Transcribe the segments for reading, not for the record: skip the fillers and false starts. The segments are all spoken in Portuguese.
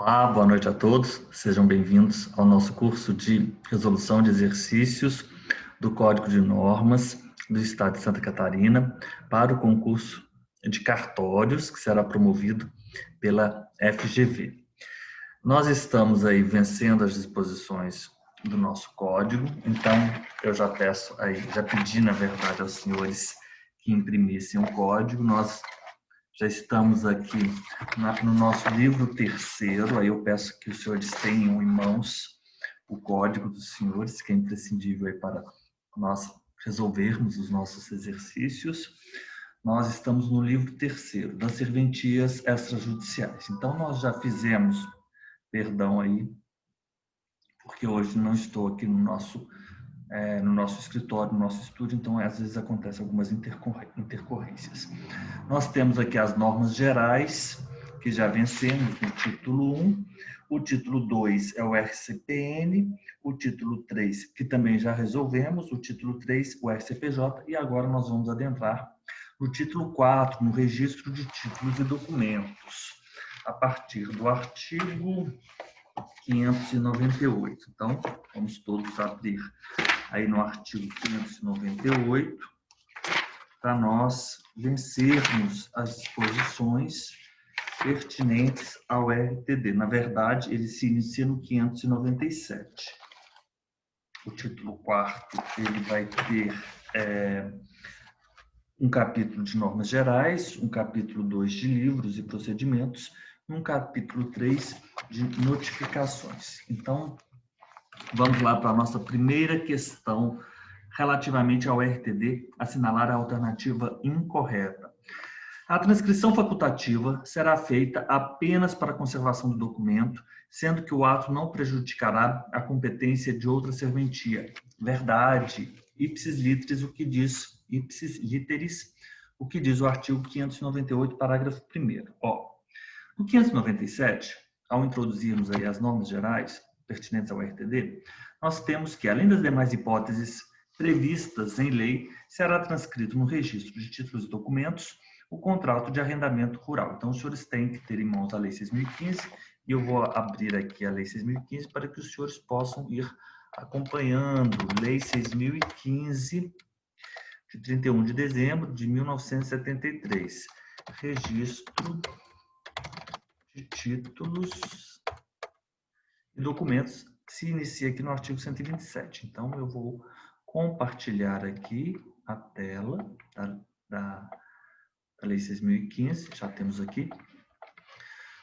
Olá, boa noite a todos. Sejam bem-vindos ao nosso curso de resolução de exercícios do Código de Normas do Estado de Santa Catarina para o concurso de cartórios, que será promovido pela FGV. Nós estamos aí vencendo as disposições do nosso código, então eu já pedi, na verdade, aos senhores que imprimissem o código. Nós já estamos aqui no nosso livro terceiro, aí eu peço que os senhores tenham em mãos o código dos senhores, que é imprescindível aí para nós resolvermos os nossos exercícios. Nós estamos no livro terceiro, das serventias extrajudiciais. Então, nós já fizemos, perdão aí, porque hoje não estou aqui no nosso escritório, no nosso estúdio, então às vezes acontecem algumas intercorrências. Nós temos aqui as normas gerais, que já vencemos no título 1, o título 2 é o RCPN, o título 3, que também já resolvemos, o título 3, o RCPJ, e agora nós vamos adentrar no título 4, no registro de títulos e documentos, a partir do artigo 598. Então, vamos todos abrir aí no artigo 598, para nós vencermos as disposições pertinentes ao RTD. Na verdade, ele se inicia no 597. O título 4º, ele vai ter um capítulo de normas gerais, um capítulo 2 de livros e procedimentos, e um capítulo 3 de notificações. Então, vamos lá para a nossa primeira questão relativamente ao RTD, assinalar a alternativa incorreta. A transcrição facultativa será feita apenas para a conservação do documento, sendo que o ato não prejudicará a competência de outra serventia. Verdade, ipsis literis, o que diz o artigo 598, parágrafo 1º. No 597, ao introduzirmos aí as normas gerais pertinentes ao RTD, nós temos que, além das demais hipóteses previstas em lei, será transcrito no registro de títulos e documentos o contrato de arrendamento rural. Então, os senhores têm que ter em mãos a Lei 6.015, e eu vou abrir aqui a Lei 6.015 para que os senhores possam ir acompanhando. Lei 6.015, de 31 de dezembro de 1973. Registro de títulos e documentos, que se inicia aqui no artigo 127. Então, eu vou compartilhar aqui a tela da Lei 6.015, já temos aqui.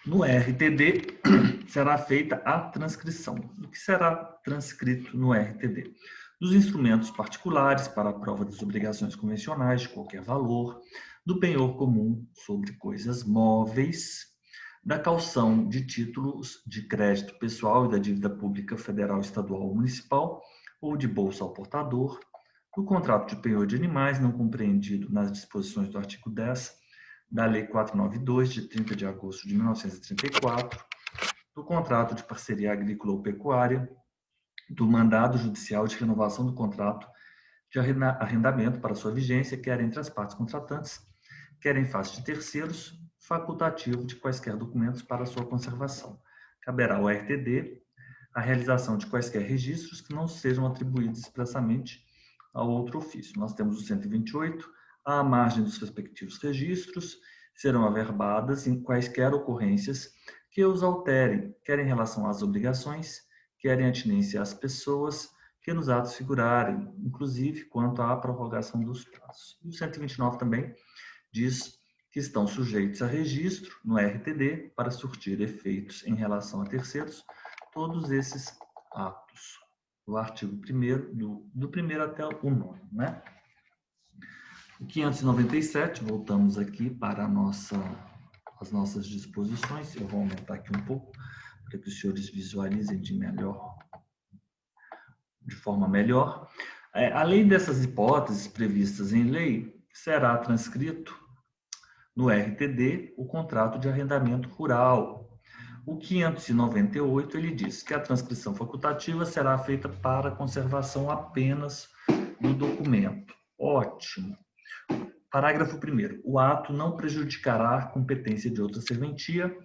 No RTD, será feita a transcrição. O que será transcrito no RTD? Dos instrumentos particulares para a prova das obrigações convencionais de qualquer valor, do penhor comum sobre coisas móveis, da caução de títulos de crédito pessoal e da dívida pública federal, estadual ou municipal, ou de bolsa ao portador, do contrato de penhor de animais não compreendido nas disposições do artigo 10 da Lei 492, de 30 de agosto de 1934, do contrato de parceria agrícola ou pecuária, do mandado judicial de renovação do contrato de arrendamento para sua vigência, quer entre as partes contratantes, quer em face de terceiros, facultativo de quaisquer documentos para sua conservação. Caberá ao RTD a realização de quaisquer registros que não sejam atribuídos expressamente ao outro ofício. Nós temos o 128, à margem dos respectivos registros, serão averbadas em quaisquer ocorrências que os alterem, quer em relação às obrigações, quer em atinência às pessoas que nos atos figurarem, inclusive quanto à prorrogação dos prazos. E o 129 também diz que estão sujeitos a registro no RTD para surtir efeitos em relação a terceiros todos esses atos. O artigo 1º, do 1º até o 9º, né? O 597, voltamos aqui para as nossas disposições. Eu vou aumentar aqui um pouco para que os senhores visualizem de forma melhor. Além dessas hipóteses previstas em lei, será transcrito no RTD o contrato de arrendamento rural. O 598, ele diz que a transcrição facultativa será feita para conservação apenas do documento. Ótimo. Parágrafo 1º. O ato não prejudicará a competência de outra serventia,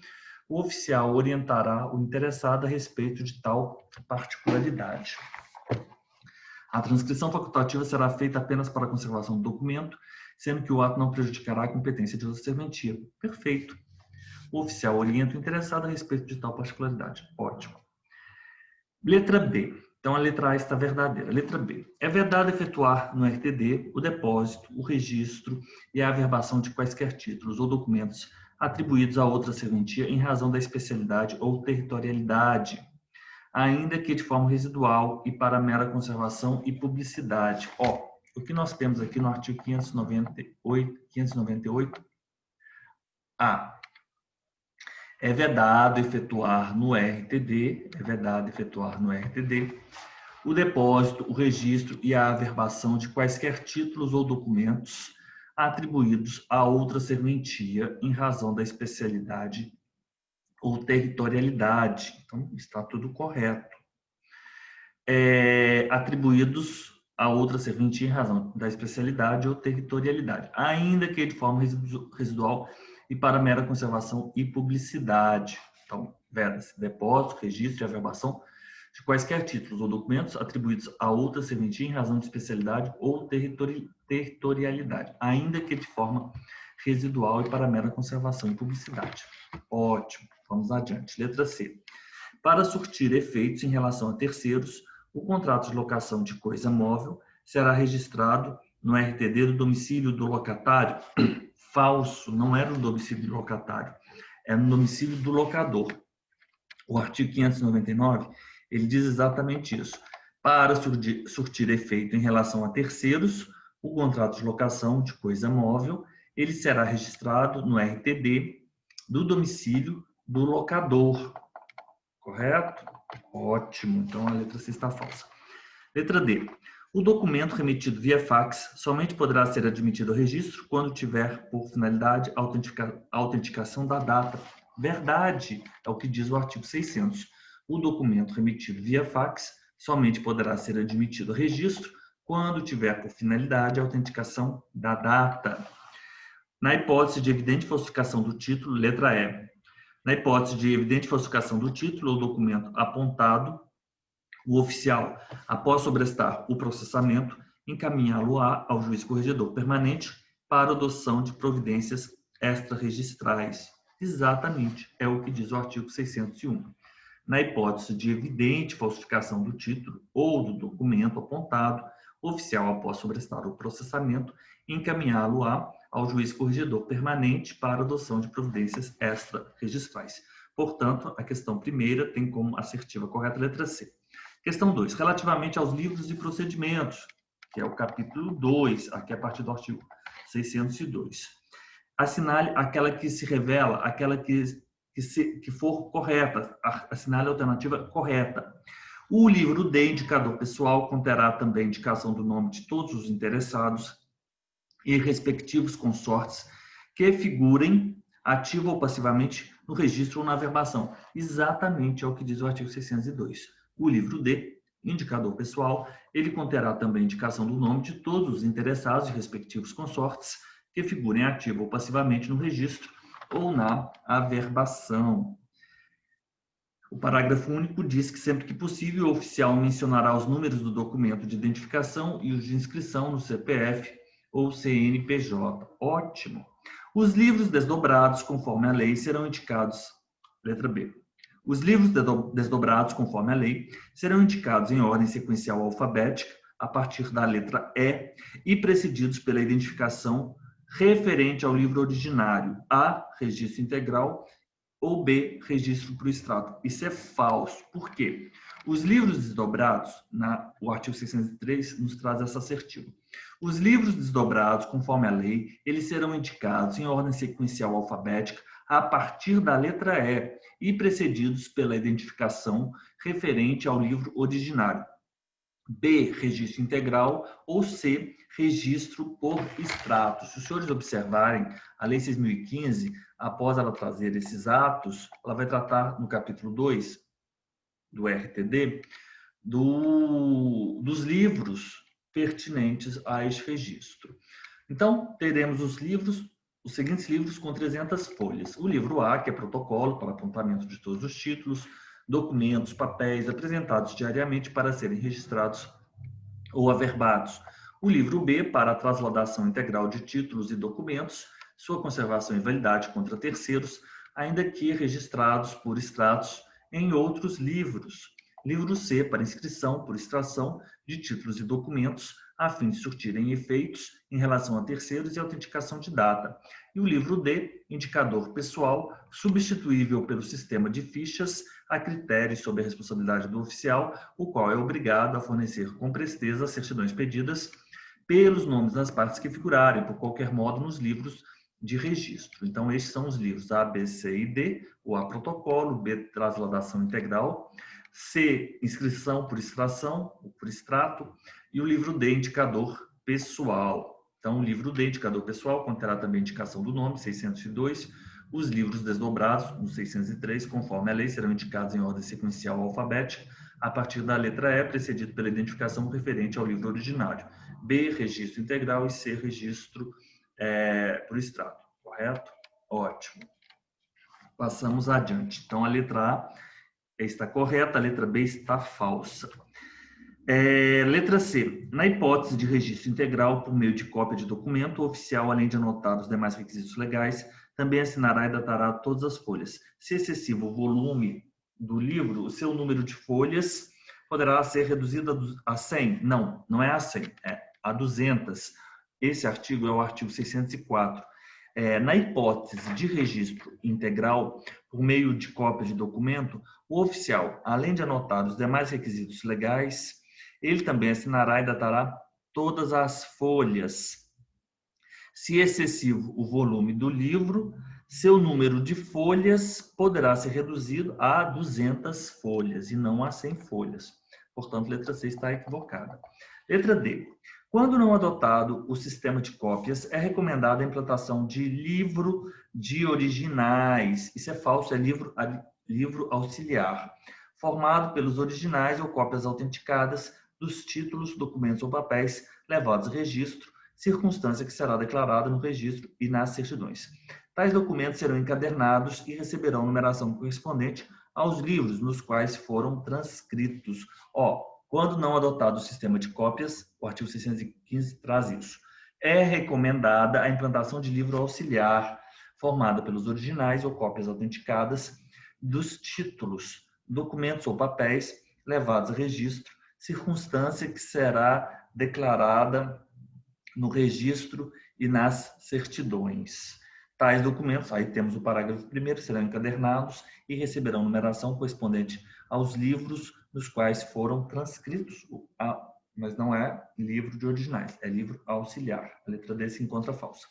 o oficial orientará o interessado a respeito de tal particularidade. A transcrição facultativa será feita apenas para a conservação do documento, sendo que o ato não prejudicará a competência de outra serventia. Perfeito. O oficial orienta o interessado a respeito de tal particularidade. Ótimo. Letra B. Então, a letra A está verdadeira. Letra B. É vedado efetuar no RTD o depósito, o registro e a averbação de quaisquer títulos ou documentos atribuídos a outra serventia em razão da especialidade ou territorialidade, ainda que de forma residual e para mera conservação e publicidade. O que nós temos aqui no artigo 598A. É vedado efetuar no RTD, o depósito, o registro e a averbação de quaisquer títulos ou documentos atribuídos a outra serventia em razão da especialidade ou territorialidade. Então, está tudo correto. Atribuídos a outra serventia em razão da especialidade ou territorialidade, ainda que de forma residual e para mera conservação e publicidade. Então, veda-se depósito, registro e averbação de quaisquer títulos ou documentos atribuídos a outra serventia em razão de especialidade ou territorialidade, ainda que de forma residual e para mera conservação e publicidade. Ótimo, vamos adiante. Letra C. Para surtir efeitos em relação a terceiros, o contrato de locação de coisa móvel será registrado no RTD do domicílio do locatário. Falso, não era no domicílio do locatário, é no domicílio do locador. O artigo 599, ele diz exatamente isso. Para surtir efeito em relação a terceiros, o contrato de locação de coisa móvel, ele será registrado no RTD do domicílio do locador. Correto? Ótimo. Então, a letra C está falsa. Letra D. O documento remetido via fax somente poderá ser admitido ao registro quando tiver por finalidade a autenticação da data. Verdade, é o que diz o artigo 600. O documento remetido via fax somente poderá ser admitido ao registro quando tiver por finalidade a autenticação da data. Na hipótese de evidente falsificação do título, letra E. Na hipótese de evidente falsificação do título ou documento apontado, o oficial, após sobrestar o processamento, encaminhá-lo-á ao juiz corregedor permanente para adoção de providências extra-registrais. Exatamente, é o que diz o artigo 601. Na hipótese de evidente falsificação do título ou do documento apontado, o oficial, após sobrestar o processamento, encaminhá-lo-á ao juiz corregedor permanente para adoção de providências extra-registrais. Portanto, a questão primeira tem como assertiva correta a letra C. Questão 2. Relativamente aos livros e procedimentos, que é o capítulo 2, aqui a partir do artigo 602. Assinale aquela que se revela, aquela que for correta, assinale a alternativa correta. O livro D, indicador pessoal, conterá também indicação do nome de todos os interessados e respectivos consortes que figurem ativo ou passivamente no registro ou na averbação. Exatamente é o que diz o artigo 602. O livro D, indicador pessoal, ele conterá também indicação do nome de todos os interessados e respectivos consortes que figurem ativo ou passivamente no registro ou na averbação. O parágrafo único diz que sempre que possível o oficial mencionará os números do documento de identificação e os de inscrição no CPF ou CNPJ. Ótimo! Os livros desdobrados conforme a lei serão indicados. Letra B. Os livros desdobrados conforme a lei serão indicados em ordem sequencial alfabética a partir da letra E precedidos pela identificação referente ao livro originário. A, registro integral, ou B, registro para o extrato. Isso é falso. Por quê? Os livros desdobrados, o artigo 603 nos traz essa assertiva. Os livros desdobrados, conforme a lei, eles serão indicados em ordem sequencial alfabética a partir da letra E precedidos pela identificação referente ao livro originário. B, registro integral, ou C, registro por extrato. Se os senhores observarem, a Lei 6.015, após ela trazer esses atos, ela vai tratar no capítulo 2 do RTD dos livros pertinentes a este registro. Então, teremos os livros os seguintes livros com 300 folhas. O livro A, que é protocolo para apontamento de todos os títulos, documentos, papéis apresentados diariamente para serem registrados ou averbados. O livro B, para a transladação integral de títulos e documentos, sua conservação e validade contra terceiros, ainda que registrados por extratos em outros livros. Livro C, para inscrição por extração de títulos e documentos, a fim de surtirem efeitos em relação a terceiros e autenticação de data. E o livro D, indicador pessoal, substituível pelo sistema de fichas a critérios sob a responsabilidade do oficial, o qual é obrigado a fornecer com presteza as certidões pedidas pelos nomes das partes que figurarem, por qualquer modo, nos livros de registro. Então, estes são os livros A, B, C e D, o A, protocolo, B, transladação integral, C, inscrição por extração, por extrato, e o livro D, indicador pessoal. Então, o livro D, indicador pessoal, conterá também a indicação do nome, 602. Os livros desdobrados, no 603, conforme a lei, serão indicados em ordem sequencial alfabética, a partir da letra E, precedido pela identificação referente ao livro originário. B, registro integral, e C, registro por extrato. Correto? Ótimo. Passamos adiante. Então, a letra A está correta, a letra B está falsa. Letra C. Na hipótese de registro integral por meio de cópia de documento, o oficial, além de anotar os demais requisitos legais, também assinará e datará todas as folhas. Se excessivo o volume do livro, o seu número de folhas poderá ser reduzido a 100. Não, não é a 100, é a 200. Esse artigo é o artigo 604. Na hipótese de registro integral, por meio de cópia de documento, o oficial, além de anotar os demais requisitos legais, ele também assinará e datará todas as folhas. Se excessivo o volume do livro, seu número de folhas poderá ser reduzido a 200 folhas e não a 100 folhas. Portanto, letra C está equivocada. Letra D. Quando não adotado o sistema de cópias, é recomendada a implantação de livro de originais. Isso é falso, é livro auxiliar, formado pelos originais ou cópias autenticadas dos títulos, documentos ou papéis levados a registro, circunstância que será declarada no registro e nas certidões. Tais documentos serão encadernados e receberão numeração correspondente aos livros nos quais foram transcritos. Quando não adotado o sistema de cópias, o artigo 615 traz isso. É recomendada a implantação de livro auxiliar, formada pelos originais ou cópias autenticadas dos títulos, documentos ou papéis levados a registro, circunstância que será declarada no registro e nas certidões. Tais documentos, aí temos o parágrafo 1º, serão encadernados e receberão numeração correspondente aos livros nos quais foram transcritos, mas não é livro de originais, é livro auxiliar. A letra D se encontra falsa.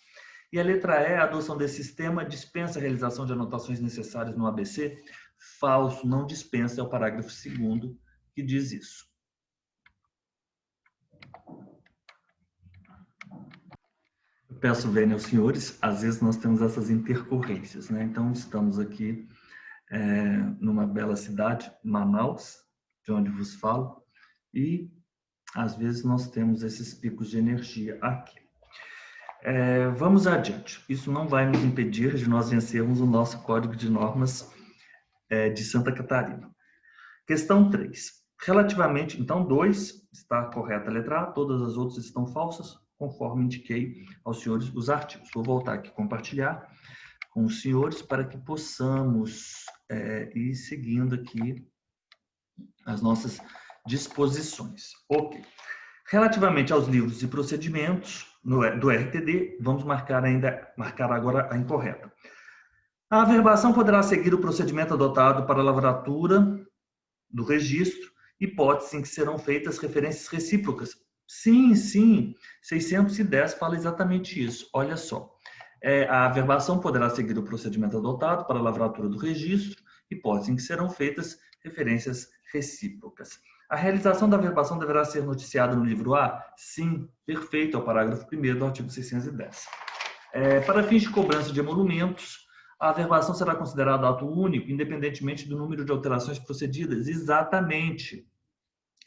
E a letra E, a adoção desse sistema dispensa a realização de anotações necessárias no ABC. Falso, não dispensa, é o parágrafo 2º que diz isso. Eu peço vênia aos senhores, às vezes nós temos essas intercorrências, né? Então, estamos aqui numa bela cidade, Manaus, de onde vos falo, e às vezes nós temos esses picos de energia aqui. Vamos adiante. Isso não vai nos impedir de nós vencermos o nosso Código de Normas de Santa Catarina. Questão 3. Relativamente, então, 2 está correta a letra A, todas as outras estão falsas, conforme indiquei aos senhores os artigos. Vou voltar aqui compartilhar com os senhores para que possamos ir seguindo aqui as nossas disposições. Ok. Relativamente aos livros e procedimentos do RTD, vamos marcar agora a incorreta. A averbação poderá seguir o procedimento adotado para a lavratura do registro, hipótese em que serão feitas referências recíprocas. Sim, 610 fala exatamente isso. Olha só. A averbação poderá seguir o procedimento adotado para a lavratura do registro, hipótese em que serão feitas referências recíprocas. A realização da averbação deverá ser noticiada no livro A? Sim, perfeito, é o parágrafo 1º do artigo 610. Para fins de cobrança de emolumentos, a averbação será considerada ato único, independentemente do número de alterações procedidas. Exatamente.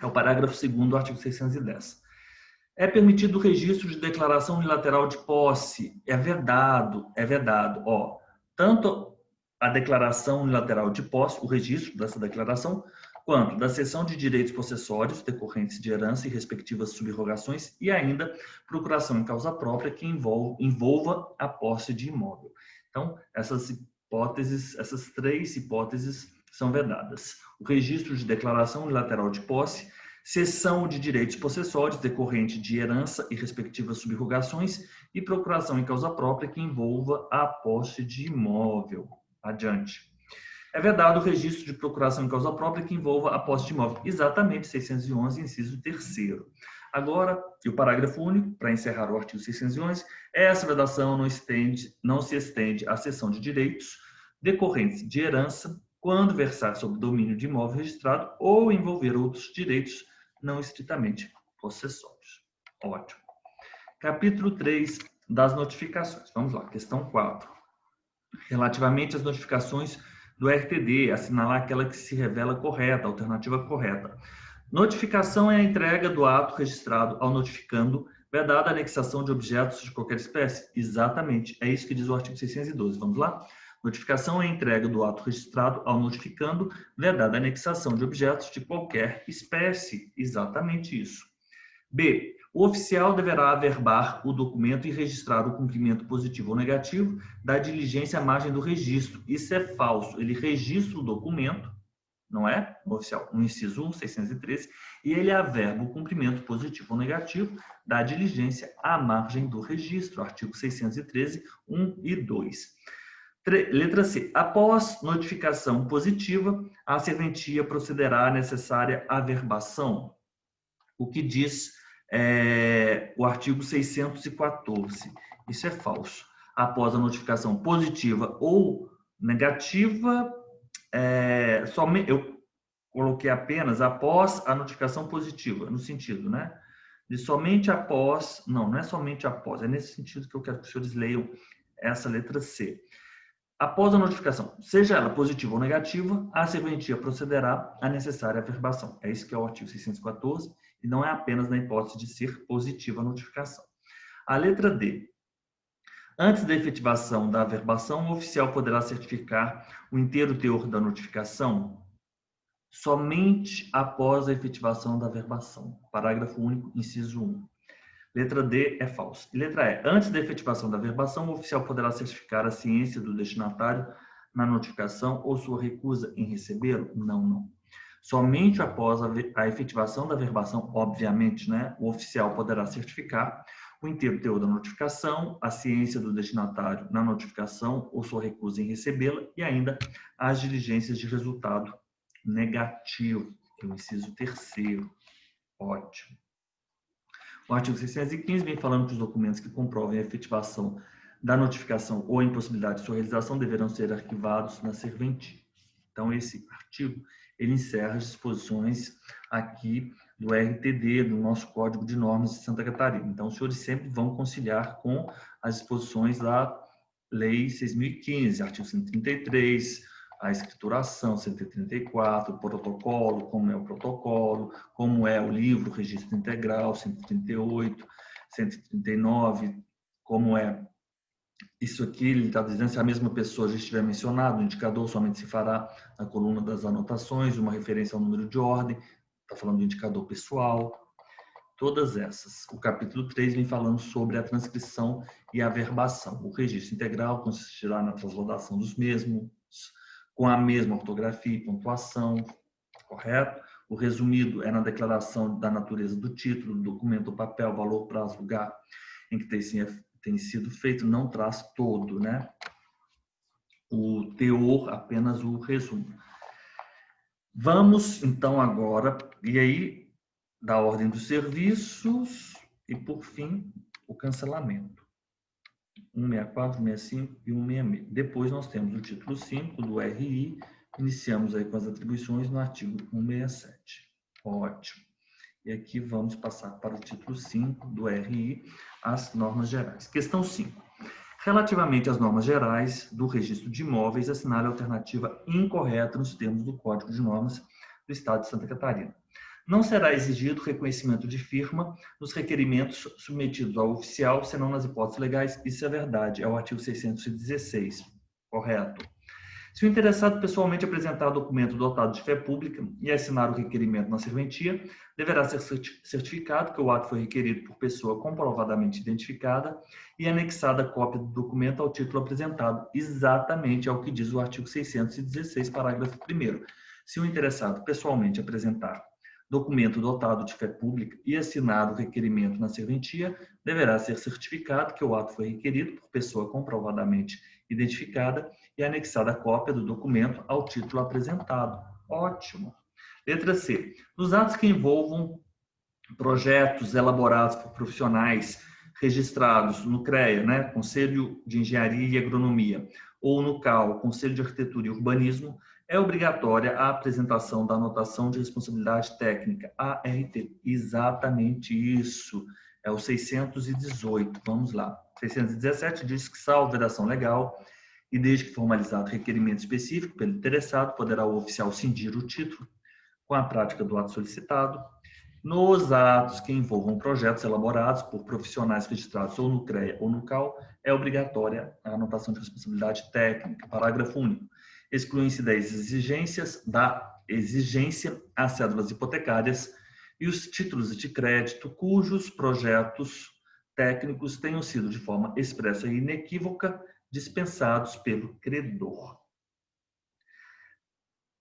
É o parágrafo 2º do artigo 610. É permitido o registro de declaração unilateral de posse. É vedado, é vedado. Ó, tanto a declaração unilateral de posse, o registro dessa declaração, quanto da cessão de direitos possessórios decorrentes de herança e respectivas subrogações, e ainda procuração em causa própria que envolva a posse de imóvel. Então, essas três hipóteses são vedadas. O registro de declaração unilateral de posse, cessão de direitos possessórios decorrente de herança e respectivas subrogações e procuração em causa própria que envolva a posse de imóvel. Adiante. É vedado o registro de procuração em causa própria que envolva a posse de imóvel. Exatamente, 611, inciso 3º. Agora, e o parágrafo único, para encerrar o artigo 611, essa vedação não se estende à cessão de direitos decorrentes de herança quando versar sobre domínio de imóvel registrado ou envolver outros direitos não estritamente possessórios. Ótimo. Capítulo 3 das notificações. Vamos lá, questão 4. Relativamente às notificações do RTD, assinalar aquela que se revela correta, alternativa correta. Notificação é a entrega do ato registrado ao notificando, vedada a anexação de objetos de qualquer espécie. Exatamente, é isso que diz o artigo 612. Vamos lá? Notificação é a entrega do ato registrado ao notificando, vedada a anexação de objetos de qualquer espécie. Exatamente isso. B. O oficial deverá averbar o documento e registrar o cumprimento positivo ou negativo da diligência à margem do registro. Isso é falso. Ele registra o documento, não é? O oficial, no inciso 1, 613, e ele averba o cumprimento positivo ou negativo da diligência à margem do registro. Artigo 613, 1 e 2. Letra C. Após notificação positiva, a serventia procederá à necessária averbação. O que diz o artigo 614. Isso é falso. Após a notificação positiva ou negativa, somente eu coloquei apenas após a notificação positiva, no sentido, né? De somente após, não é somente após, é nesse sentido que eu quero que os senhores leiam essa letra C. Após a notificação, seja ela positiva ou negativa, a serventia procederá à necessária averbação. É isso que é o artigo 614, e não é apenas na hipótese de ser positiva a notificação. A letra D. Antes da efetivação da averbação, o oficial poderá certificar o inteiro teor da notificação somente após a efetivação da averbação. Parágrafo único, inciso 1. Letra D é falso. E letra E. Antes da efetivação da averbação, o oficial poderá certificar a ciência do destinatário na notificação ou sua recusa em recebê-lo? Não. Somente após a efetivação da averbação, obviamente, né, o oficial poderá certificar o inteiro teor da notificação, a ciência do destinatário na notificação ou sua recusa em recebê-la e ainda as diligências de resultado negativo, que é o inciso 3º. Ótimo. O artigo 615 vem falando que os documentos que comprovem a efetivação da notificação ou a impossibilidade de sua realização deverão ser arquivados na serventia. Então, esse artigo, ele encerra as disposições aqui do RTD, do nosso Código de Normas de Santa Catarina. Então, os senhores sempre vão conciliar com as disposições da Lei 6.015, artigo 133, a escrituração, 134, o protocolo, como é o protocolo, como é o livro, registro integral, 138, 139, como é isso aqui, ele está dizendo se a mesma pessoa já estiver mencionado, o indicador somente se fará na coluna das anotações, uma referência ao número de ordem, está falando do indicador pessoal, todas essas. O capítulo 3 vem falando sobre a transcrição e a averbação. O registro integral consistirá na transladação dos mesmos, com a mesma ortografia e pontuação, correto? O resumido é na declaração da natureza do título, do documento, do papel, valor, prazo, lugar em que tem sido feito, não traz todo, né? O teor, apenas o resumo. Vamos, então, agora, e aí, da ordem dos serviços e, por fim, o cancelamento. 164, 165 e 166. Depois nós temos o título 5 do RI, iniciamos aí com as atribuições no artigo 167. Ótimo. E aqui vamos passar para o título 5 do RI, as normas gerais. Questão 5. Relativamente às normas gerais do registro de imóveis, assinale a alternativa incorreta nos termos do Código de Normas do Estado de Santa Catarina. Não será exigido reconhecimento de firma nos requerimentos submetidos ao oficial, senão nas hipóteses legais. Isso é verdade, é o artigo 616, correto. Se o interessado pessoalmente apresentar documento dotado de fé pública e assinar o requerimento na serventia, deverá ser certificado que o ato foi requerido por pessoa comprovadamente identificada e anexada a cópia do documento ao título apresentado. Exatamente é o que diz o artigo 616, parágrafo 1º. Se o interessado pessoalmente apresentar documento dotado de fé pública e assinar o requerimento na serventia, deverá ser certificado que o ato foi requerido por pessoa comprovadamente identificada e anexada a cópia do documento ao título apresentado. Ótimo. Letra C. Nos atos que envolvam projetos elaborados por profissionais registrados no CREA, né, Conselho de Engenharia e Agronomia, ou no CAU, Conselho de Arquitetura e Urbanismo, é obrigatória a apresentação da anotação de responsabilidade técnica, ART. Exatamente isso. É o 618. Vamos lá. 617 diz que, salvo vedação legal, e desde que formalizado requerimento específico pelo interessado, poderá o oficial cindir o título com a prática do ato solicitado. Nos atos que envolvam projetos elaborados por profissionais registrados ou no CREA ou no CAU, é obrigatória a anotação de responsabilidade técnica. Parágrafo único. Excluem-se das exigência as cédulas hipotecárias e os títulos de crédito cujos projetos técnicos tenham sido de forma expressa e inequívoca dispensados pelo credor.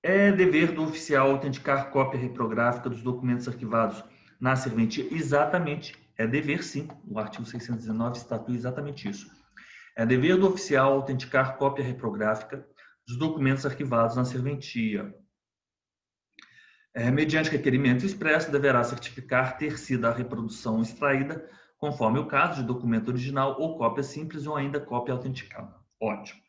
É dever do oficial autenticar cópia reprográfica dos documentos arquivados na serventia? Exatamente, é dever sim. O artigo 619 estatua exatamente isso. É dever do oficial autenticar cópia reprográfica dos documentos arquivados na serventia. Mediante requerimento expresso, deverá certificar ter sido a reprodução extraída, conforme o caso, de documento original ou cópia simples ou ainda cópia autenticada. Ótimo.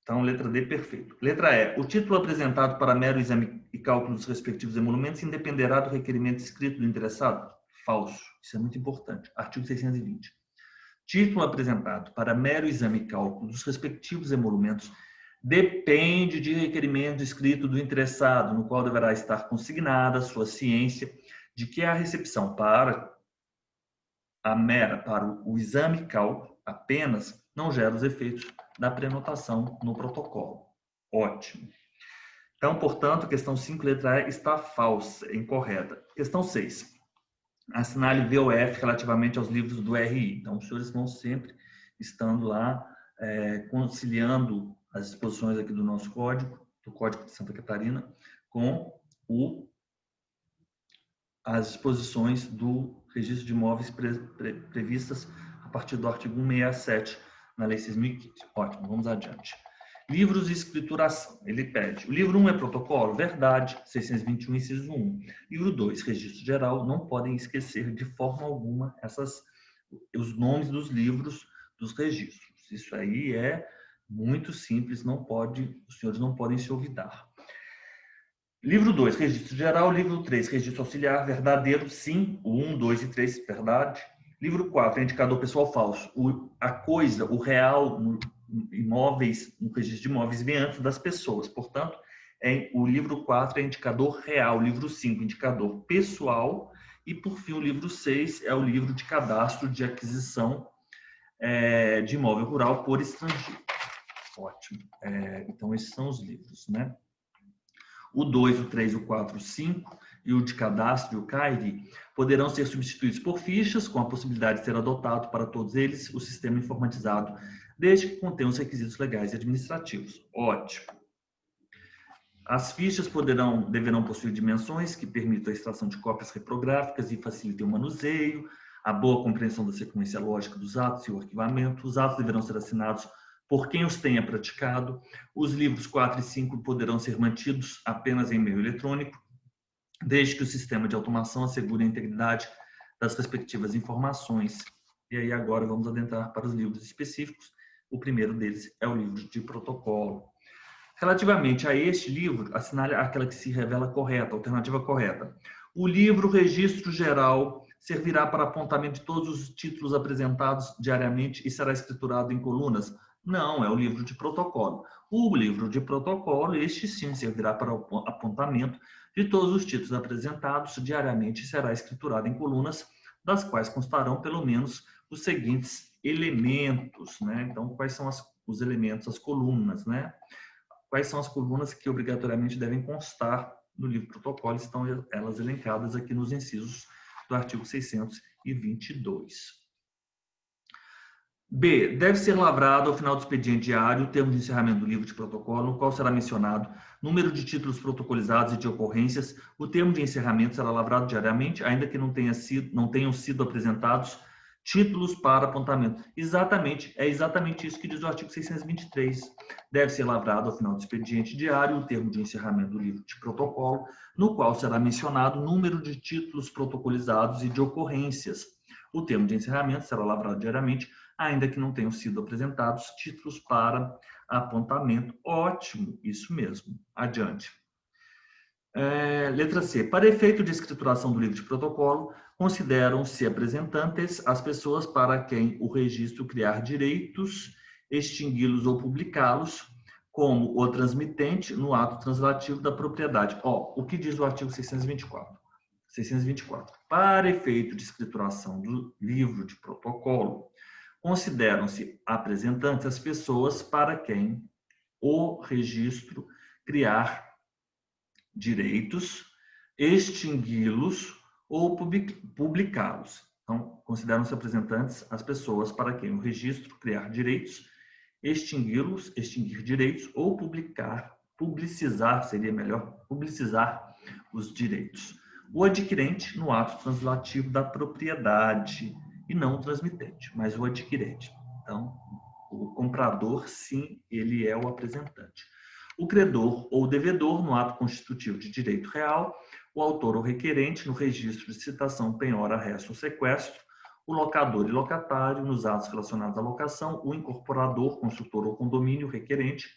Então, letra D, perfeito. Letra E. O título apresentado para mero exame e cálculo dos respectivos emolumentos independerá do requerimento escrito do interessado? Falso. Isso é muito importante. Artigo 620. Título apresentado para mero exame e cálculo dos respectivos emolumentos depende de requerimento escrito do interessado, no qual deverá estar consignada sua ciência de que a recepção para o exame e cálculo apenas não gera os efeitos da prenotação no protocolo. Ótimo. Então, portanto, questão 5, letra E, está falsa, incorreta. Questão 6. Assinale VOF relativamente aos livros do RI. Então, os senhores vão sempre estando lá conciliando as disposições aqui do nosso código, do Código de Santa Catarina, com as disposições do registro de imóveis previstas a partir do artigo 167 na Lei 6.015. Ótimo, vamos adiante. Livros de escrituração, ele pede. O livro 1 é protocolo? Verdade, 621, inciso 1. Livro 2, registro geral, não podem esquecer de forma alguma os nomes dos livros dos registros. Isso aí é muito simples, os senhores não podem se olvidar. Livro 2, registro geral. Livro 3, registro auxiliar, verdadeiro, sim. O 1, 2 e 3, verdade. Livro 4, indicador pessoal falso. A coisa, o real, imóveis, no registro de imóveis vem antes das pessoas. Portanto, o livro 4 é indicador real. O livro 5, indicador pessoal. E, por fim, o livro 6 é o livro de cadastro de aquisição de imóvel rural por estrangeiro. Ótimo. Então, esses são os livros, né? O 2, o 3, o 4, o 5 e o de cadastro e o CAIRI poderão ser substituídos por fichas, com a possibilidade de ser adotado para todos eles o sistema informatizado, desde que contenha os requisitos legais e administrativos. Ótimo. As fichas deverão possuir dimensões que permitam a extração de cópias reprográficas e facilitem o manuseio, a boa compreensão da sequência lógica dos atos e o arquivamento. Os atos deverão ser assinados por quem os tenha praticado. Os livros 4 e 5 poderão ser mantidos apenas em meio eletrônico, desde que o sistema de automação assegure a integridade das respectivas informações. E aí agora vamos adentrar para os livros específicos. O primeiro deles é o livro de protocolo. Relativamente a este livro, assinale aquela que se revela correta, a alternativa correta. O livro Registro Geral servirá para apontamento de todos os títulos apresentados diariamente e será escriturado em colunas? Não, é o livro de protocolo. O livro de protocolo, este sim servirá para o apontamento de todos os títulos apresentados diariamente e será escriturado em colunas, das quais constarão pelo menos os seguintes elementos, né? Então, quais são os elementos, as colunas, né? Quais são as colunas que obrigatoriamente devem constar no livro de protocolo? Estão elas elencadas aqui nos incisos do artigo 622. B. Deve ser lavrado ao final do expediente diário o termo de encerramento do livro de protocolo, no qual será mencionado número de títulos protocolizados e de ocorrências. O termo de encerramento será lavrado diariamente, ainda que não tenham sido apresentados títulos para apontamento. É exatamente isso que diz o artigo 623. Deve ser lavrado ao final do expediente diário o termo de encerramento do livro de protocolo, no qual será mencionado número de títulos protocolizados e de ocorrências. O termo de encerramento será lavrado diariamente, ainda que não tenham sido apresentados títulos para apontamento. Ótimo, isso mesmo. Adiante. Letra C. Para efeito de escrituração do livro de protocolo, consideram-se apresentantes as pessoas para quem o registro criar direitos, extingui-los ou publicá-los, como o transmitente no ato translativo da propriedade. O que diz o artigo 624? 624. Para efeito de escrituração do livro de protocolo, consideram-se apresentantes as pessoas para quem o registro criar direitos, extingui-los ou publicá-los. Então, consideram-se apresentantes as pessoas para quem o registro criar direitos, extinguir direitos ou publicizar, seria melhor, publicizar os direitos. O adquirente no ato translativo da propriedade, e não o transmitente, mas o adquirente. Então, o comprador, sim, ele é o apresentante. O credor ou devedor no ato constitutivo de direito real, o autor ou requerente no registro de citação, penhora, resto ou sequestro, o locador e locatário nos atos relacionados à locação, o incorporador, construtor ou condomínio requerente,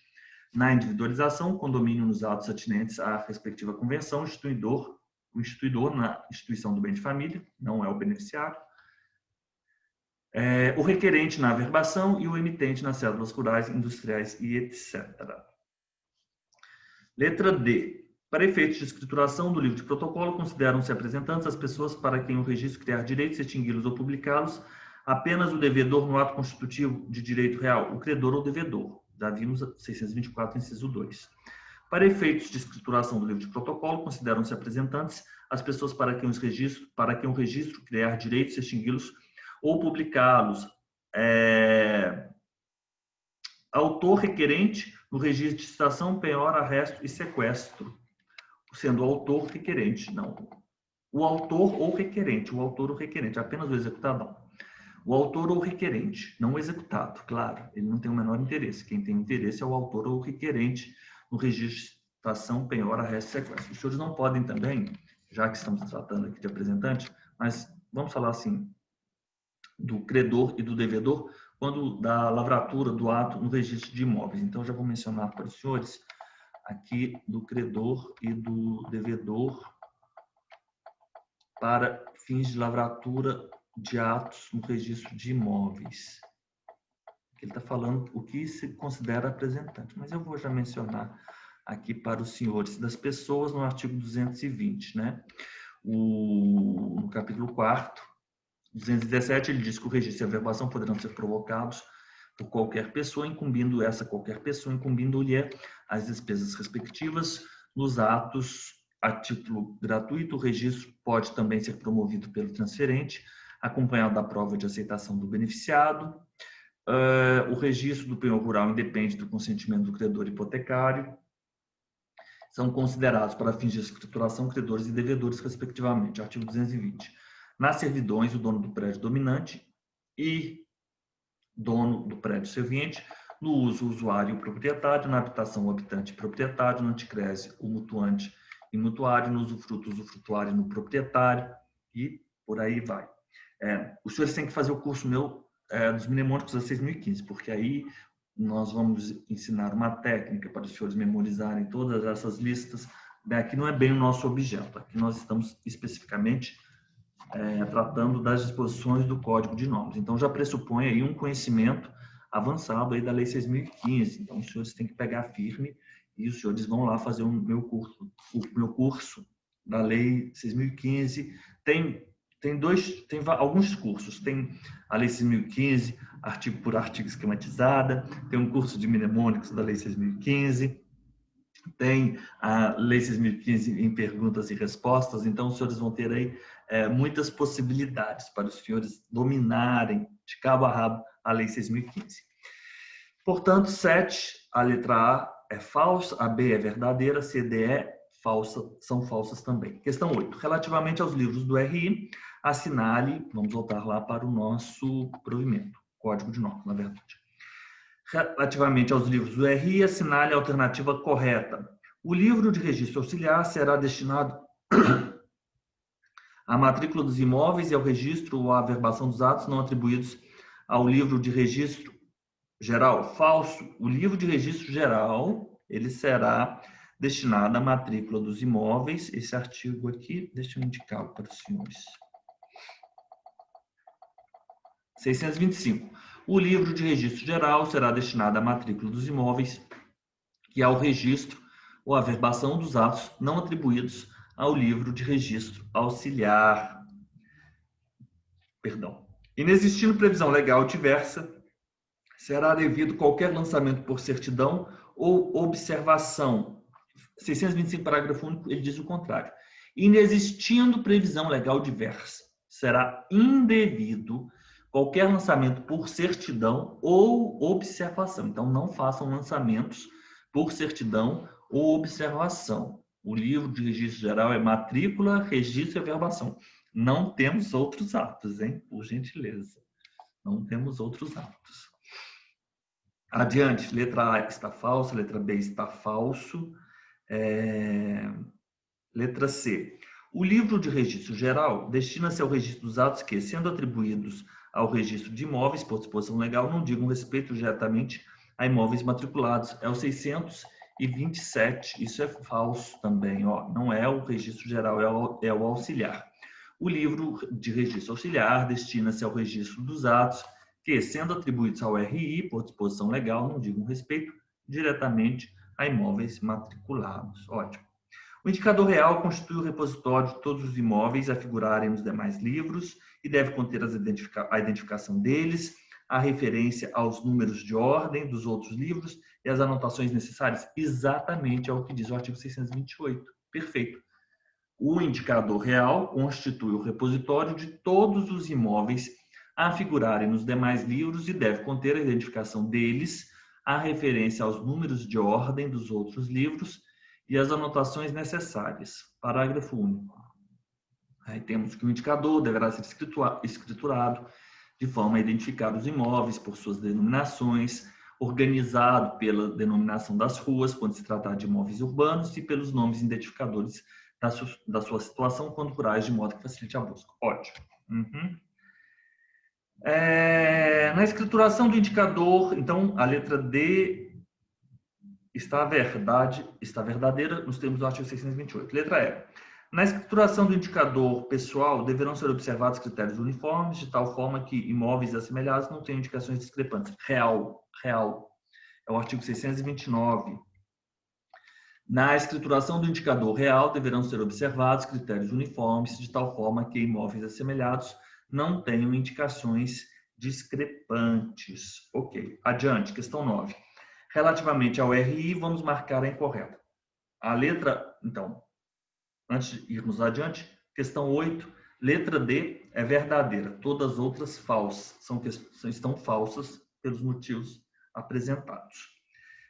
na individualização, o condomínio nos atos atinentes à respectiva convenção, o instituidor na instituição do bem de família, não é o beneficiário, o requerente na averbação e o emitente nas cédulas rurais, industriais e etc. Letra D. Para efeitos de escrituração do livro de protocolo, consideram-se apresentantes as pessoas para quem o registro criar direitos, extingui-los ou publicá-los, apenas o devedor no ato constitutivo de direito real, o credor ou devedor. Já vimos 624, inciso 2. Para efeitos de escrituração do livro de protocolo, consideram-se apresentantes as pessoas para quem o registro criar direitos, extingui-los ou publicá-los. Autor requerente no registro de citação, penhora, arresto e sequestro, sendo o autor requerente, não. O autor ou requerente, apenas o executado, não. O autor ou requerente, não o executado, claro, ele não tem o menor interesse. Quem tem interesse é o autor ou requerente no registro de citação, penhora, arresto e sequestro. Os senhores não podem também, já que estamos tratando aqui de apresentante, mas vamos falar assim, do credor e do devedor, quando da lavratura do ato no registro de imóveis. Então, já vou mencionar para os senhores aqui do credor e do devedor para fins de lavratura de atos no registro de imóveis. Ele está falando o que se considera apresentante, mas eu vou já mencionar aqui para os senhores das pessoas no artigo 220, né? No capítulo 4º, 217, ele diz que o registro e a averbação poderão ser provocados por qualquer pessoa, incumbindo-lhe as despesas respectivas nos atos a título gratuito. O registro pode também ser promovido pelo transferente, acompanhado da prova de aceitação do beneficiado. O registro do penhor rural independe do consentimento do credor hipotecário. São considerados para fins de escrituração credores e devedores, respectivamente. Artigo 220. Nas servidões, o dono do prédio dominante e dono do prédio serviente, no uso, o usuário e o proprietário, na habitação, o habitante e proprietário, no anticrese, o mutuante e mutuário, no usufruto, o usufrutuário e no proprietário, e por aí vai. Os senhores têm que fazer o curso meu dos mnemônicos a 6.015, porque aí nós vamos ensinar uma técnica para os senhores memorizarem todas essas listas. Aqui não é bem o nosso objeto, aqui nós estamos especificamente tratando das disposições do Código de Normas. Então, já pressupõe aí um conhecimento avançado aí da Lei 6.015. Então, os senhores têm que pegar firme e os senhores vão lá fazer o meu curso da Lei 6.015. Tem alguns cursos. Tem a Lei 6.015, artigo por artigo esquematizada. Tem um curso de mnemônicos da Lei 6.015. Tem a Lei 6.015 em perguntas e respostas. Então, os senhores vão ter aí muitas possibilidades para os senhores dominarem de cabo a rabo a Lei 6.015. Portanto, 7, a letra A é falsa, a B é verdadeira, C, D, E são falsas também. Questão 8. Relativamente aos livros do RI, assinale, vamos voltar lá para o nosso provimento, código de normas, na verdade. Relativamente aos livros do RI, assinale a alternativa correta. O livro de registro auxiliar será destinado à matrícula dos imóveis e ao registro ou à averbação dos atos não atribuídos ao livro de registro geral. Falso. O livro de registro geral, ele será destinado à matrícula dos imóveis. Esse artigo aqui, deixa eu indicá-lo para os senhores. 625. O livro de registro geral será destinado à matrícula dos imóveis e ao registro ou averbação dos atos não atribuídos ao livro de registro auxiliar. Perdão. Inexistindo previsão legal diversa, será devido qualquer lançamento por certidão ou observação. 625, parágrafo único, ele diz o contrário. Inexistindo previsão legal diversa, será indevido qualquer lançamento por certidão ou observação. Então, não façam lançamentos por certidão ou observação. O livro de registro geral é matrícula, registro e averbação. Não temos outros atos, hein? Por gentileza. Não temos outros atos. Adiante, letra A está falsa, letra B está falso. Letra C. O livro de registro geral destina-se ao registro dos atos que, sendo atribuídos ao registro de imóveis por disposição legal, não digam respeito diretamente a imóveis matriculados. É o 627. Isso é falso também. Ó. Não é o registro geral, é o auxiliar. O livro de registro auxiliar destina-se ao registro dos atos que, sendo atribuídos ao RI por disposição legal, não digam respeito diretamente a imóveis matriculados. Ótimo. O indicador real constitui o repositório de todos os imóveis a figurarem nos demais livros e deve conter a identificação deles, a referência aos números de ordem dos outros livros e as anotações necessárias. Exatamente é o que diz o artigo 628. Perfeito. O indicador real constitui o repositório de todos os imóveis a figurarem nos demais livros e deve conter a identificação deles, a referência aos números de ordem dos outros livros e as anotações necessárias. Parágrafo único. Aí temos que o indicador deverá ser escriturado de forma a identificar os imóveis por suas denominações, organizado pela denominação das ruas, quando se tratar de imóveis urbanos, e pelos nomes identificadores da sua situação, quando rurais, de modo que facilite a busca. Ótimo. Na escrituração do indicador, então, a letra D está verdadeira nos termos do artigo 628. Letra E. Na escrituração do indicador pessoal, deverão ser observados critérios uniformes, de tal forma que imóveis assemelhados não tenham indicações discrepantes. Real. É o artigo 629. Na escrituração do indicador real, deverão ser observados critérios uniformes, de tal forma que imóveis assemelhados não tenham indicações discrepantes. Ok. Adiante, questão 9. Relativamente ao RI, vamos marcar a incorreta. A letra, então, antes de irmos adiante, questão 8, letra D é verdadeira, todas as outras falsas, estão falsas pelos motivos apresentados.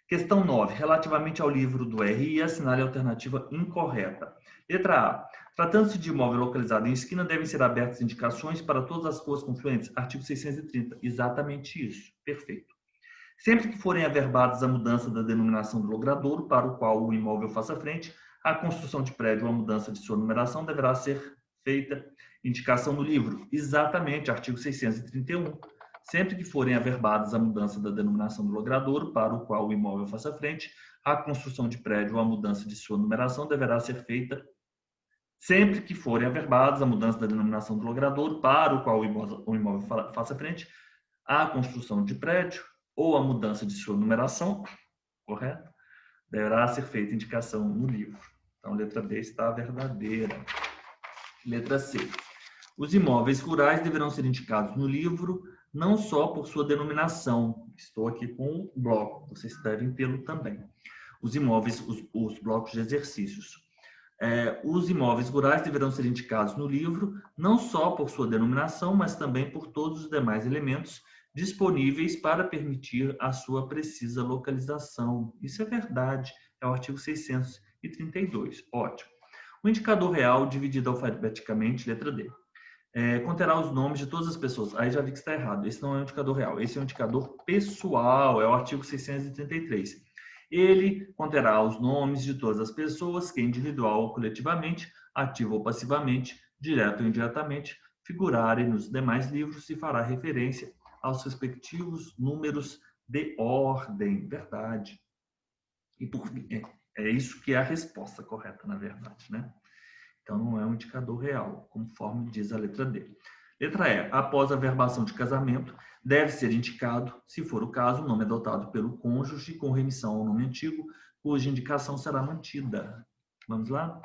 Questão 9, relativamente ao livro do RI, assinale a alternativa incorreta. Letra A. Tratando-se de imóvel localizado em esquina, devem ser abertas indicações para todas as ruas confluentes. Artigo 630. Exatamente isso. Perfeito. Sempre que forem averbadas a mudança da denominação do logradouro para o qual o imóvel faça frente, a construção de prédio ou a mudança de sua numeração deverá ser feita indicação no livro. Exatamente. Artigo 631. Sempre que forem averbadas a mudança da denominação do logradouro para o qual o imóvel faça frente, a construção de prédio ou a mudança de sua numeração deverá ser feita. Sempre que forem averbadas a mudança da denominação do logradouro para o qual o imóvel faça frente, a construção de prédio ou a mudança de sua numeração, correto? Deverá ser feita indicação no livro. Então, letra B está verdadeira. Letra C. Os imóveis rurais deverão ser indicados no livro, não só por sua denominação. Estou aqui com o bloco, vocês devem tê-lo também. Os imóveis, os blocos de exercícios. Os imóveis rurais deverão ser indicados no livro, não só por sua denominação, mas também por todos os demais elementos disponíveis para permitir a sua precisa localização. Isso é verdade, é o artigo 632. Ótimo. O indicador real dividido alfabeticamente, letra D. Conterá os nomes de todas as pessoas. Aí já vi que está errado. Esse não é um indicador real. Esse é um indicador pessoal. É o artigo 633. Ele conterá os nomes de todas as pessoas que, individual ou coletivamente, ativo ou passivamente, direto ou indiretamente, figurarem nos demais livros e fará referência aos respectivos números de ordem. Verdade. E por fim, é isso que é a resposta correta, na verdade, né? Então, não é um indicador real, conforme diz a letra D. Letra E. Após a verbação de casamento, deve ser indicado, se for o caso, o nome adotado pelo cônjuge com remissão ao nome antigo, cuja indicação será mantida. Vamos lá?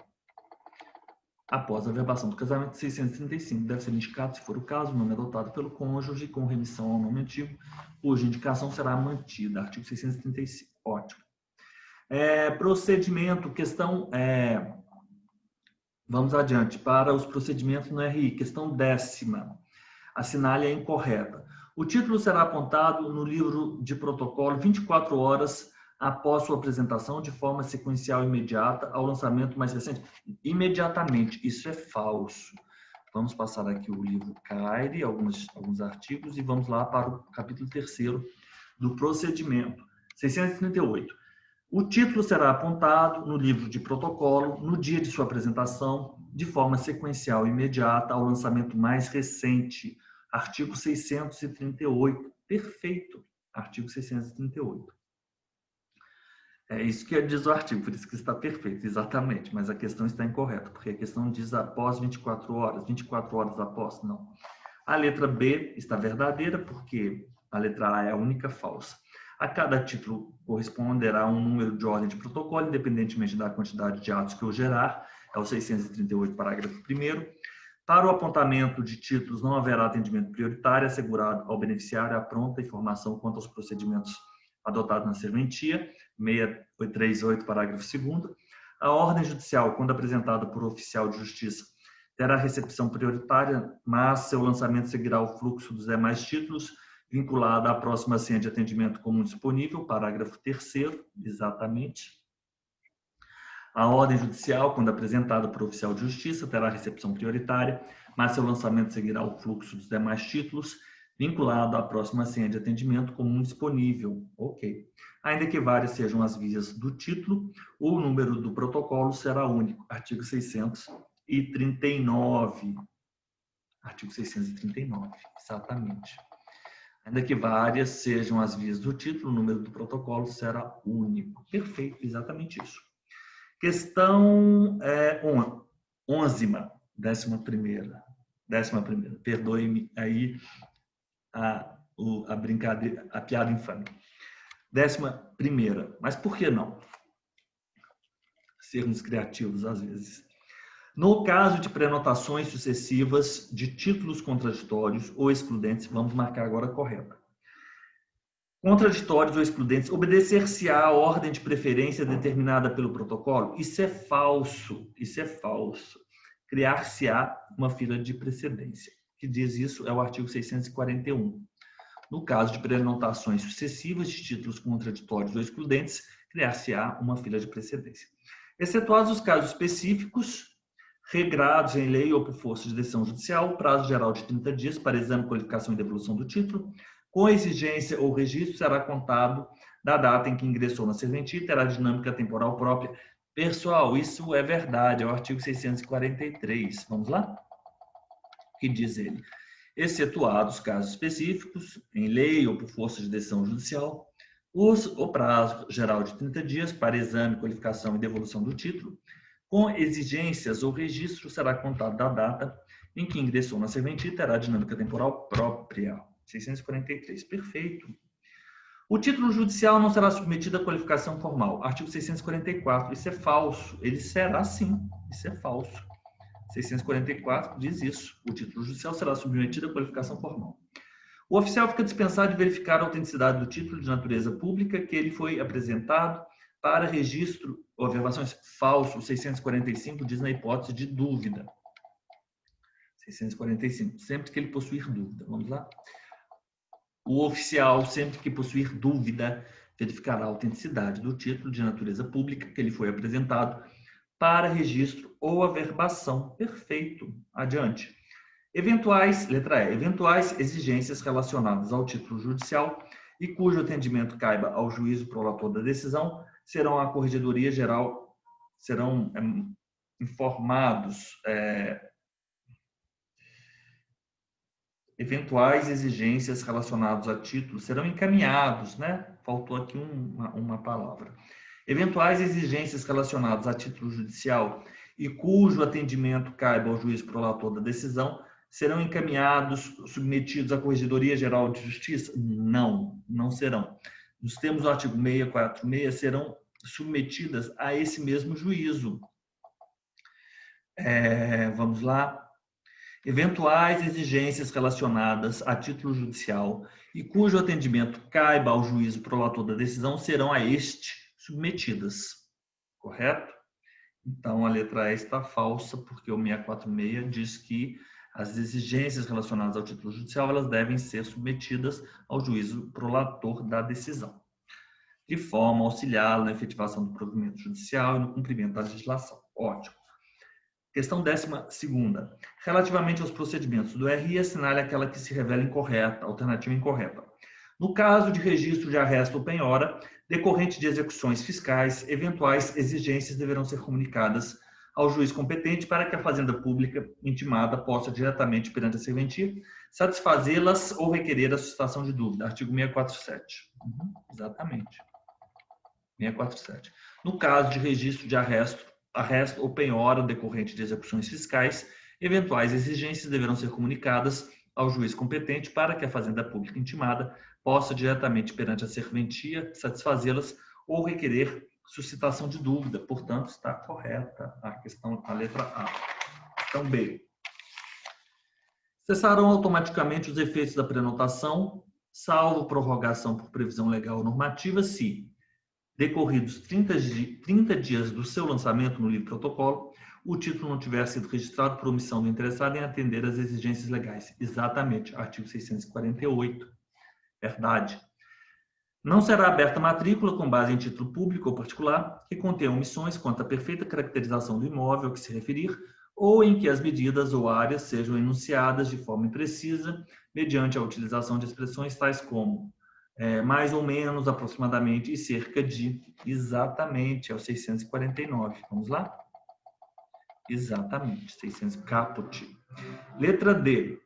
Após a verbação do casamento, 635, deve ser indicado, se for o caso, o nome adotado pelo cônjuge com remissão ao nome antigo, cuja indicação será mantida. Artigo 635. Ótimo. Procedimento, questão... Vamos adiante para os procedimentos no RI. Questão 10ª. Assinale a incorreta. O título será apontado no livro de protocolo 24 horas após sua apresentação, de forma sequencial e imediata ao lançamento mais recente. Imediatamente. Isso é falso. Vamos passar aqui o livro CAIRE, alguns artigos, e vamos lá para o capítulo 3º do procedimento. 638. O título será apontado no livro de protocolo no dia de sua apresentação, de forma sequencial e imediata ao lançamento mais recente. Artigo 638. Perfeito. Artigo 638. É isso que diz o artigo, por isso que está perfeito, exatamente. Mas a questão está incorreta, porque a questão diz após 24 horas. 24 horas após, não. A letra B está verdadeira, porque a letra A é a única falsa. A cada título corresponderá um número de ordem de protocolo, independentemente da quantidade de atos que o gerar, é o 638, parágrafo 1º. Para o apontamento de títulos, não haverá atendimento prioritário, assegurado ao beneficiário a pronta informação quanto aos procedimentos adotados na serventia, 638, parágrafo 2º. A ordem judicial, quando apresentada por oficial de justiça, terá recepção prioritária, mas seu lançamento seguirá o fluxo dos demais títulos, vinculada à próxima senha de atendimento comum disponível, parágrafo 3º, exatamente. A ordem judicial, quando apresentada por oficial de justiça, terá recepção prioritária, mas seu lançamento seguirá o fluxo dos demais títulos, vinculado à próxima senha de atendimento comum disponível. Ok. Ainda que várias sejam as vias do título, o número do protocolo será único. Artigo 639. Artigo 639, exatamente. Ainda que várias sejam as vias do título, o número do protocolo será único. Perfeito, exatamente isso. Questão 11ª, 11ª. Perdoe-me aí a brincadeira, a piada infame. 11ª. Mas por que não? Sermos criativos às vezes. No caso de prenotações sucessivas de títulos contraditórios ou excludentes, vamos marcar agora a correta. Contraditórios ou excludentes, obedecer-se-á a ordem de preferência determinada pelo protocolo? Isso é falso, isso é falso. Criar-se-á uma fila de precedência. O que diz isso é o artigo 641. No caso de prenotações sucessivas de títulos contraditórios ou excludentes, criar-se-á uma fila de precedência. Excetuados os casos específicos, regrados em lei ou por força de decisão judicial, o prazo geral de 30 dias para exame, qualificação e devolução do título, com exigência ou registro, será contado da data em que ingressou na serventia e terá dinâmica temporal própria. Pessoal, isso é verdade, é o artigo 643. Vamos lá? O que diz ele? Excetuados casos específicos, em lei ou por força de decisão judicial, o prazo geral de 30 dias para exame, qualificação e devolução do título, com exigências ou registro, será contado da data em que ingressou na serventia e terá dinâmica temporal própria. 643, perfeito. O título judicial não será submetido à qualificação formal. Artigo 644. Isso é falso. Ele será sim. Isso é falso. 644 diz isso. O título judicial será submetido à qualificação formal. O oficial fica dispensado de verificar a autenticidade do título de natureza pública que ele foi apresentado para registro ou afirmações falso. 645 diz na hipótese de dúvida. 645. Sempre que ele possuir dúvida. Vamos lá? O oficial, sempre que possuir dúvida, verificará a autenticidade do título de natureza pública que ele foi apresentado para registro ou averbação. Perfeito. Adiante. Letra E, eventuais exigências relacionadas ao título judicial e cujo atendimento caiba ao juízo prolator da decisão serão à Corregedoria Geral, serão informados. Eventuais exigências relacionadas a título serão encaminhados, né? Faltou aqui uma palavra. Eventuais exigências relacionadas a título judicial e cujo atendimento caiba ao juiz prolator da decisão serão encaminhados, submetidos à Corregedoria Geral de Justiça? Não, não serão. Nos termos do artigo 646, serão submetidas a esse mesmo juízo. Vamos lá. Eventuais exigências relacionadas a título judicial e cujo atendimento caiba ao juízo prolator da decisão serão a este submetidas. Correto? Então, a letra E está falsa, porque o 646 diz que as exigências relacionadas ao título judicial elas devem ser submetidas ao juízo prolator da decisão, de forma a auxiliá-lo na efetivação do provimento judicial e no cumprimento da legislação. Ótimo. Questão 12ª. Relativamente aos procedimentos do RI, assinale aquela que se revela incorreta, alternativa incorreta. No caso de registro de arresto ou penhora, decorrente de execuções fiscais, eventuais exigências deverão ser comunicadas ao juiz competente para que a Fazenda Pública intimada possa diretamente perante a serventia satisfazê-las ou requerer a suscitação de dúvida. Artigo 647. Exatamente. 647. No caso de registro de arresto ou penhora decorrente de execuções fiscais, eventuais exigências deverão ser comunicadas ao juiz competente para que a Fazenda Pública intimada possa diretamente perante a serventia satisfazê-las ou requerer suscitação de dúvida. Portanto, está correta a letra A. Questão B. Cessarão automaticamente os efeitos da prenotação, salvo prorrogação por previsão legal ou normativa, se decorridos 30 dias do seu lançamento no livre protocolo, o título não tiver sido registrado por omissão do interessado em atender às exigências legais. Exatamente, artigo 648. Verdade. Não será aberta matrícula com base em título público ou particular que contenha omissões quanto à perfeita caracterização do imóvel a que se referir ou em que as medidas ou áreas sejam enunciadas de forma imprecisa mediante a utilização de expressões tais como mais ou menos, aproximadamente, e cerca de. Exatamente, é o 649. Vamos lá? Exatamente, 600 caput. Letra D.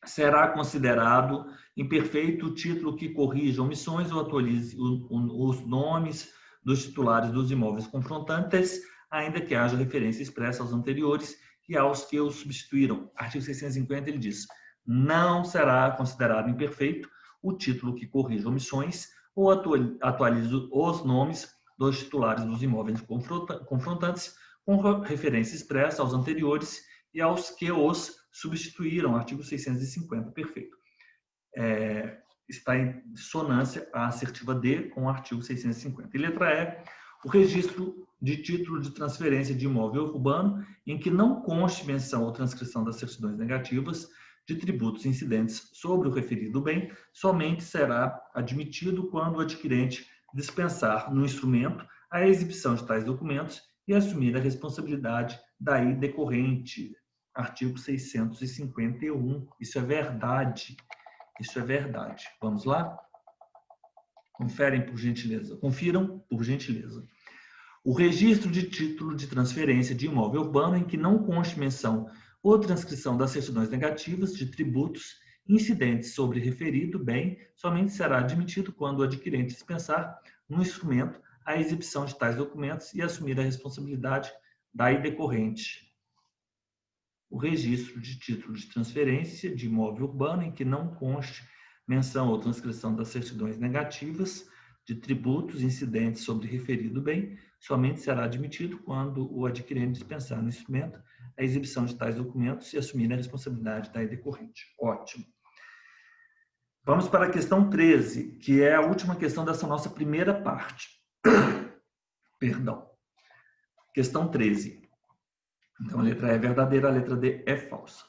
Será considerado imperfeito o título que corrija omissões ou atualize os nomes dos titulares dos imóveis confrontantes, ainda que haja referência expressa aos anteriores e aos que os substituíram. Artigo 650, ele diz: não será considerado imperfeito o título que corrija omissões ou atualize os nomes dos titulares dos imóveis confrontantes com referência expressa aos anteriores e aos que os substituíram. Artigo 650, perfeito. Está em dissonância a assertiva D com o artigo 650. E letra E, o registro de título de transferência de imóvel urbano em que não conste menção ou transcrição das certidões negativas de tributos incidentes sobre o referido bem, somente será admitido quando o adquirente dispensar no instrumento a exibição de tais documentos e assumir a responsabilidade daí decorrente. Artigo 651. Isso é verdade. Isso é verdade. Vamos lá? Confiram, por gentileza. O registro de título de transferência de imóvel urbano em que não conste menção ou transcrição das certidões negativas de tributos incidentes sobre referido bem somente será admitido quando o adquirente dispensar no instrumento a exibição de tais documentos e assumir a responsabilidade daí decorrente. O registro de título de transferência de imóvel urbano em que não conste menção ou transcrição das certidões negativas de tributos incidentes sobre referido bem somente será admitido quando o adquirente dispensar no instrumento a exibição de tais documentos e assumir a responsabilidade daí decorrente. Ótimo. Vamos para a questão 13, que é a última questão dessa nossa primeira parte. Perdão. Questão 13. Então, a letra E é verdadeira, a letra D é falsa.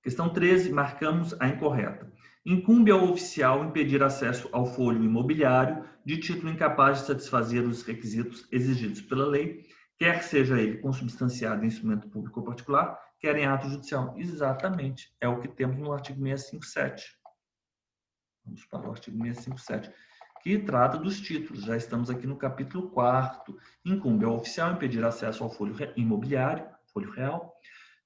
Questão 13, marcamos a incorreta. Incumbe ao oficial impedir acesso ao folho imobiliário de título incapaz de satisfazer os requisitos exigidos pela lei, quer seja ele consubstanciado em instrumento público ou particular, quer em ato judicial. Exatamente, é o que temos no artigo 657. Vamos para o artigo 657, que trata dos títulos. Já estamos aqui no capítulo 4º. Incumbe ao oficial impedir acesso ao folho imobiliário, folho real,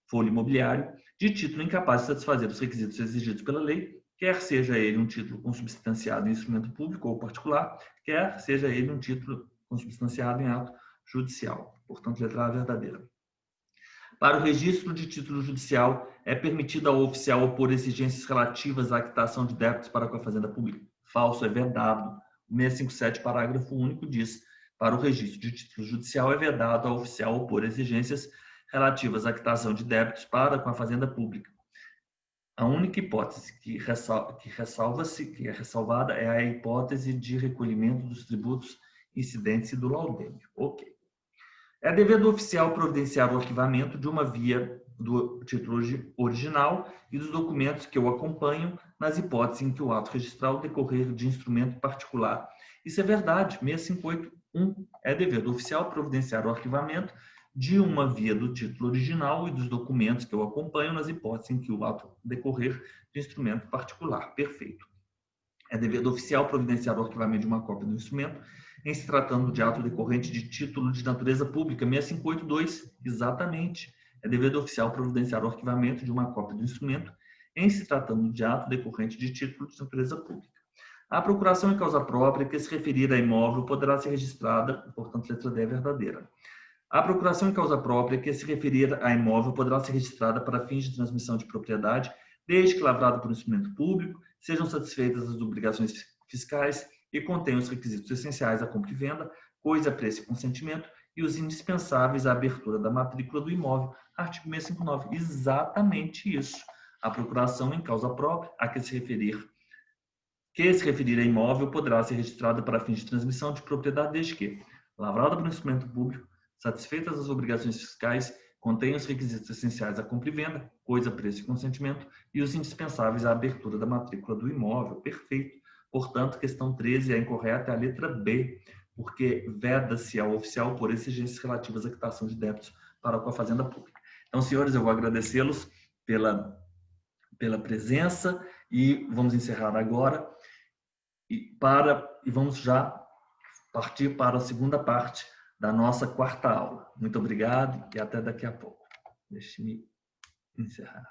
folho imobiliário, de título incapaz de satisfazer os requisitos exigidos pela lei, quer seja ele um título consubstanciado em instrumento público ou particular, quer seja ele um título consubstanciado em ato judicial. Portanto, letra A verdadeira. Para o registro de título judicial, é permitido ao oficial opor exigências relativas à quitação de débitos para com a Fazenda Pública? Falso, é vedado. O 657, parágrafo único, diz: para o registro de título judicial, é vedado ao oficial opor exigências relativas à quitação de débitos para com a Fazenda Pública. A única hipótese que é ressalvada é a hipótese de recolhimento dos tributos incidentes e do laudêmio. Ok. É dever do oficial providenciar o arquivamento de uma via do título original e dos documentos que o acompanham nas hipóteses em que o ato registral decorrer de instrumento particular. Isso é verdade. 658.1 é dever do oficial providenciar o arquivamento de uma via do título original e dos documentos que o acompanham nas hipóteses em que o ato decorrer de instrumento particular. Perfeito. É dever do oficial providenciar o arquivamento de uma cópia do instrumento em se tratando de ato decorrente de título de natureza pública. 658.2, exatamente. É dever do oficial providenciar o arquivamento de uma cópia do instrumento em se tratando de ato decorrente de título de natureza pública. A procuração em causa própria que se referir a imóvel poderá ser registrada, portanto, letra D é verdadeira. A procuração em causa própria que se referir a imóvel poderá ser registrada para fins de transmissão de propriedade, desde que lavrada por instrumento público, sejam satisfeitas as obrigações fiscais e contém os requisitos essenciais à compra e venda, coisa, preço e consentimento, e os indispensáveis à abertura da matrícula do imóvel. Artigo 659. Exatamente isso. A procuração em causa própria a que se referir a imóvel poderá ser registrada para fins de transmissão de propriedade, desde que, lavrada por instrumento público, satisfeitas as obrigações fiscais, contém os requisitos essenciais à compra e venda, coisa, preço e consentimento, e os indispensáveis à abertura da matrícula do imóvel. Perfeito. Portanto, questão 13 é incorreta, é a letra B, porque veda-se ao oficial por exigências relativas à quitação de débitos para com a Fazenda Pública. Então, senhores, eu vou agradecê-los pela presença e vamos encerrar agora e vamos já partir para a segunda parte da nossa quarta aula. Muito obrigado e até daqui a pouco. Deixe-me encerrar.